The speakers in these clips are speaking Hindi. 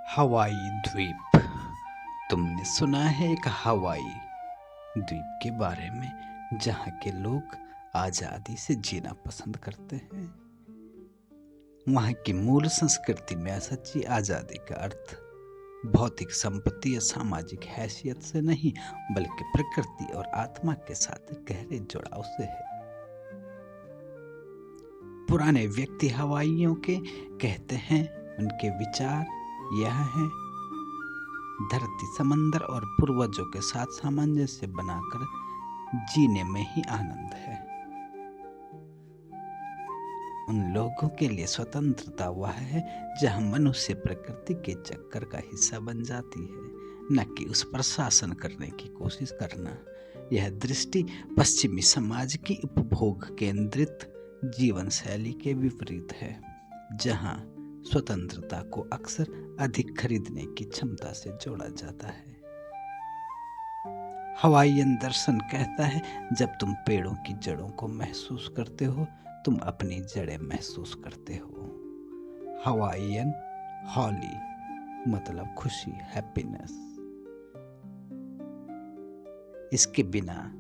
हवाई द्वीप। तुमने सुना है एक हवाई द्वीप के बारे में जहाँ के लोग आजादी से जीना पसंद करते हैं। वहाँ की मूल संस्कृति में सच्ची आजादी का अर्थ भौतिक संपत्ति या सामाजिक हैसियत से नहीं, बल्कि प्रकृति और आत्मा के साथ गहरे जुड़ाव से है। पुराने व्यक्ति हवाइयों के कहते हैं, उनके विचार यह है, धरती, समंदर और पूर्वजों के साथ सामंजस्य बनाकर जीने में ही आनंद है। उन लोगों के लिए स्वतंत्रता वह है जहां मनुष्य प्रकृति के चक्कर का हिस्सा बन जाती है, न कि उस पर शासन करने की कोशिश करना। यह दृष्टि पश्चिमी समाज की उपभोग केंद्रित जीवन शैली के विपरीत है, जहां स्वतंत्रता को अक्सर अधिक खरीदने की क्षमता से जोड़ा जाता है। हवाईयन दर्शन कहता है, जब तुम पेड़ों की जड़ों को महसूस करते हो, तुम अपनी जड़ें महसूस करते हो। हवाईयन हॉली मतलब खुशी, हैप्पीनेस। इसके बिना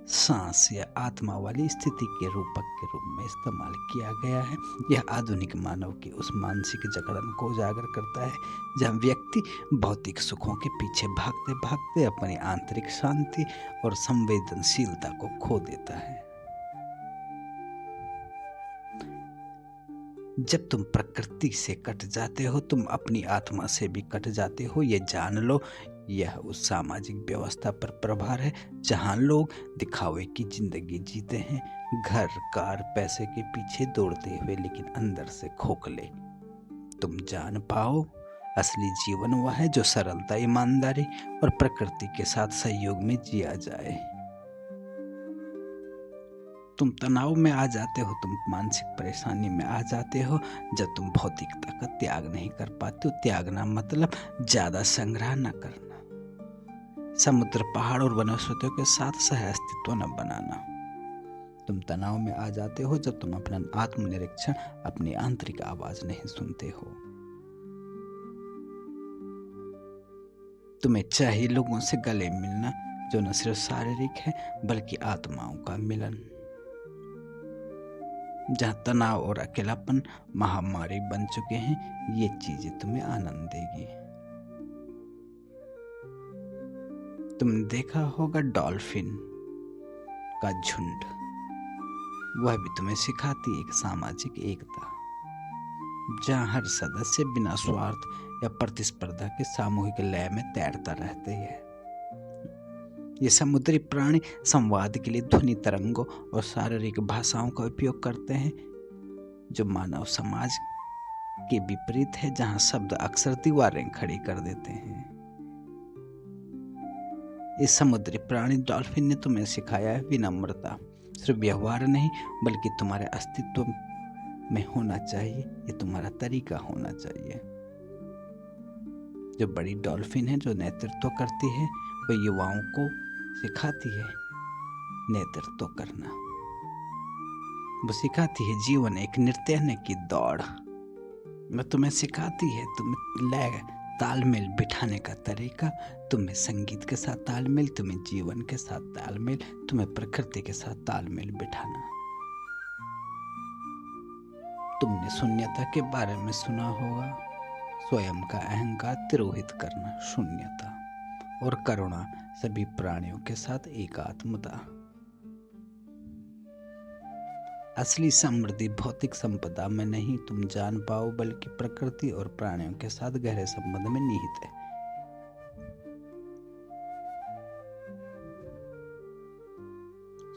सांस या आत्मा वाली स्थिति के रूपक के रूप में इस्तेमाल किया गया है। यह आधुनिक मानव की उस मानसिक जकड़न को उजागर करता है जहां व्यक्ति भौतिक सुखों के पीछे भागते भागते अपनी आंतरिक शांति और संवेदनशीलता को खो देता है। जब तुम प्रकृति से कट जाते हो, तुम अपनी आत्मा से भी कट जाते हो। ये जान लो, यह उस सामाजिक व्यवस्था पर प्रभार है जहां लोग दिखावे की जिंदगी जीते हैं, घर, कार, पैसे के पीछे दौड़ते हुए, लेकिन अंदर से खोखले। तुम जान पाओ, असली जीवन वह है जो सरलता, ईमानदारी और प्रकृति के साथ सहयोग में जिया जाए। तुम तनाव में आ जाते हो, तुम मानसिक परेशानी में आ जाते हो जब तुम भौतिकता का त्याग नहीं कर पाते हो। त्यागना मतलब ज्यादा संग्रह न करना, समुद्र, पहाड़ और वनस्पतियों के साथ सह अस्तित्व न बनाना। तुम तनाव में आ जाते हो जब तुम अपना आत्मनिरीक्षण, अपनी आंतरिक आवाज नहीं सुनते हो। तुम्हें चाहिए लोगों से गले मिलना, जो न सिर्फ शारीरिक है बल्कि आत्माओं का मिलन। जहां तनाव और अकेलापन महामारी बन चुके हैं, ये चीजें तुम्हें आनंद देगी। तुमने देखा होगा डॉल्फिन का झुंड, वह भी तुम्हें सिखाती है एक सामाजिक एकता, जहां हर सदस्य बिना स्वार्थ या प्रतिस्पर्धा के सामूहिक लय में तैरता रहते हैं। ये समुद्री प्राणी संवाद के लिए ध्वनि तरंगों और शारीरिक भाषाओं का उपयोग करते हैं, जो मानव समाज के विपरीत है, जहां शब्द अक्सर दीवारें खड़ी कर देते हैं। इस समुद्री प्राणी डॉल्फिन ने तुम्हें सिखाया है विनम्रता, सिर्फ व्यवहार नहीं बल्कि तुम्हारे अस्तित्व में होना चाहिए। ये तुम्हारा तरीका होना चाहिए। जो बड़ी डॉल्फिन है, जो नेतृत्व करती है, वो युवाओं को सिखाती है नेतृत्व करना। वो सिखाती है जीवन एक नृत्य है, न कि दौड़। वो तुम्हें सिखाती है तुम्हें लय, तालमेल बिठाने का तरीका, तुम्हें संगीत के साथ तालमेल, तुम्हें जीवन के साथ तालमेल, तुम्हें प्रकृति के साथ तालमेल बिठाना। तुमने शून्यता के बारे में सुना होगा, स्वयं का अहंकार तिरोहित करना, शून्यता और करुणा, सभी प्राणियों के साथ एकात्मता। असली समृद्धि भौतिक संपदा में नहीं, तुम जान पाओ, बल्कि प्रकृति और प्राणियों के साथ गहरे संबंध में निहित है।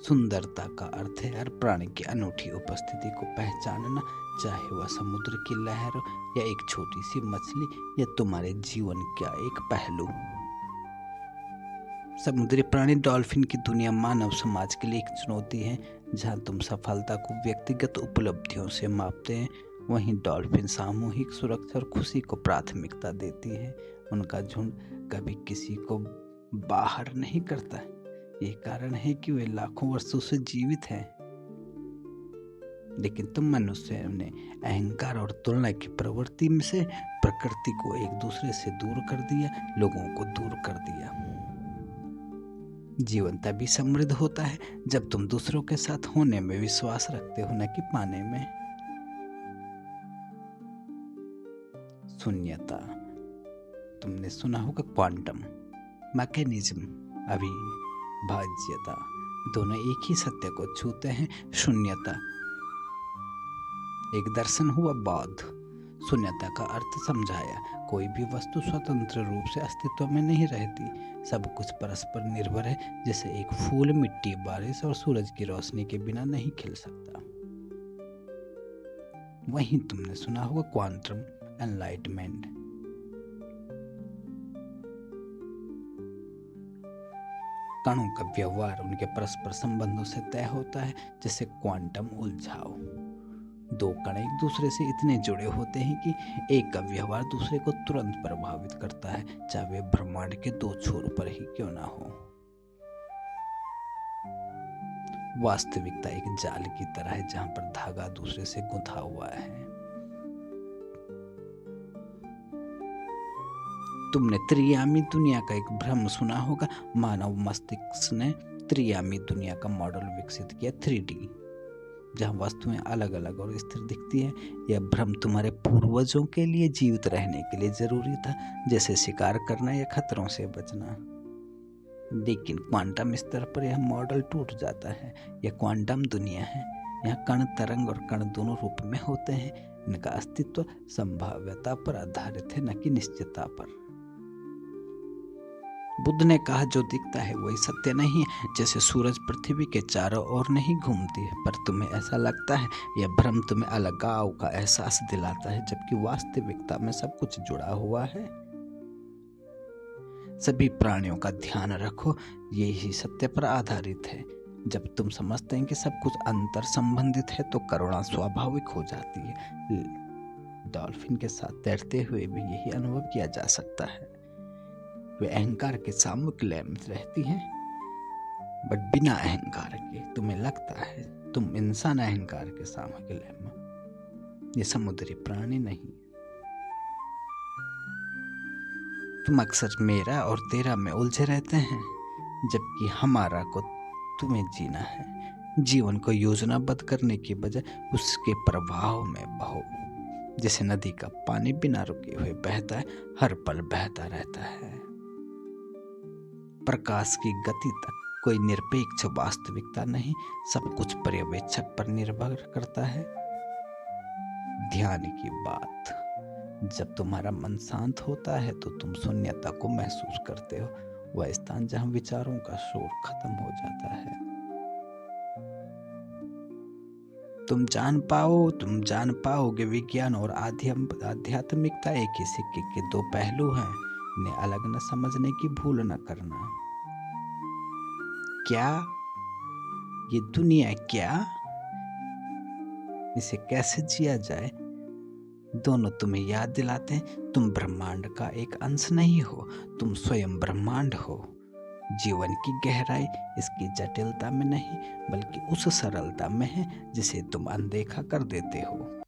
सुंदरता का अर्थ है हर प्राणी की अनूठी उपस्थिति को पहचानना, चाहे वह समुद्र की लहर या एक छोटी सी मछली या तुम्हारे जीवन का एक पहलू। समुद्री प्राणी डॉल्फिन की दुनिया मानव समाज के लिए एक चुनौती है। जहां तुम सफलता को व्यक्तिगत उपलब्धियों से मापते हैं, वहीं डॉल्फिन सामूहिक सुरक्षा और खुशी को प्राथमिकता देती है। उनका झुंड कभी किसी को बाहर नहीं करता। ये कारण है कि वे लाखों वर्षों से जीवित हैं। लेकिन तुम मनुष्य ने अहंकार और तुलना की प्रवृत्ति में से प्रकृति को एक दूसरे से दूर कर दिया, लोगों को दूर कर दिया। जीवन तभी समृद्ध होता है जब तुम दूसरों के साथ होने में विश्वास रखते हो, न कि पाने में। शून्यता, तुमने सुना होगा क्वांटम मैकेनिज्म, अविभाज्यता, दोनों एक ही सत्य को छूते हैं। शून्यता एक दर्शन हुआ बौद्ध। शून्यता का अर्थ समझाया, कोई भी वस्तु स्वतंत्र रूप से अस्तित्व में नहीं रहती, सब कुछ परस्पर निर्भर है। जैसे एक फूल मिट्टी, बारिश और सूरज की रोशनी के बिना नहीं खिल सकता। वहीं तुमने सुना होगा क्वांटम एनलाइटमेंट। कणों का व्यवहार उनके परस्पर संबंधों से तय होता है, जैसे क्वांटम उलझाव। दो कण एक दूसरे से इतने जुड़े होते हैं कि एक का व्यवहार दूसरे को तुरंत प्रभावित करता है, चाहे वे ब्रह्मांड के दो छोर पर ही क्यों ना हो। वास्तविकता एक जाल की तरह है जहां पर धागा दूसरे से गुंथा हुआ है। तुमने त्रियामी दुनिया का एक भ्रम सुना होगा। मानव मस्तिष्क ने त्रियामी दुनिया का मॉडल विकसित किया, 3D, जहां वस्तुएं अलग अलग और स्थिर दिखती हैं। यह भ्रम तुम्हारे पूर्वजों के लिए जीवित रहने के लिए जरूरी था, जैसे शिकार करना या खतरों से बचना। लेकिन क्वांटम स्तर पर यह मॉडल टूट जाता है। यह क्वांटम दुनिया है। यहाँ कण, तरंग और कण दोनों रूप में होते हैं। इनका अस्तित्व संभाव्यता पर आधारित है, न कि निश्चितता पर। बुद्ध ने कहा, जो दिखता है वही सत्य नहीं है। जैसे सूरज पृथ्वी के चारों ओर नहीं घूमती है, पर तुम्हें ऐसा लगता है। यह भ्रम तुम्हें अलगाव का एहसास दिलाता है, जबकि वास्तविकता में सब कुछ जुड़ा हुआ है। सभी प्राणियों का ध्यान रखो, यही सत्य पर आधारित है। जब तुम समझते हैं कि सब कुछ अंतर संबंधित है, तो करुणा स्वाभाविक हो जाती है। डॉल्फिन के साथ तैरते हुए भी यही अनुभव किया जा सकता है। वे अहंकार के सामूहिक लय में रहती हैं, बट बिना अहंकार के। तुम्हें लगता है तुम इंसान अहंकार के सामूहिक लय में, ये समुद्री प्राणी नहीं। तुम अक्सर मेरा और तेरा में उलझे रहते हैं, जबकि हमारा को तुम्हें जीना है। जीवन को योजनाबद्ध करने की बजाय उसके प्रवाह में बहो। जैसे नदी का पानी बिना रुके हुए बहता है, हर पल बहता रहता है। प्रकाश की गति तक कोई निरपेक्ष वास्तविकता नहीं, सब कुछ पर्यवेक्षक पर निर्भर करता है। ध्यान की बात, जब तुम्हारा मन शांत होता है तो तुम शून्यता को महसूस करते हो, वह स्थान जहां विचारों का शोर खत्म हो जाता है। तुम जान पाओगे विज्ञान और आध्यात्मिकता एक ही सिक्के के दो पहलू हैं। इन्हें अलग न समझने की भूल न करना। क्या ये दुनिया, क्या इसे कैसे जिया जाए, दोनों तुम्हें याद दिलाते हैं तुम ब्रह्मांड का एक अंश नहीं हो, तुम स्वयं ब्रह्मांड हो। जीवन की गहराई इसकी जटिलता में नहीं, बल्कि उस सरलता में है जिसे तुम अनदेखा कर देते हो।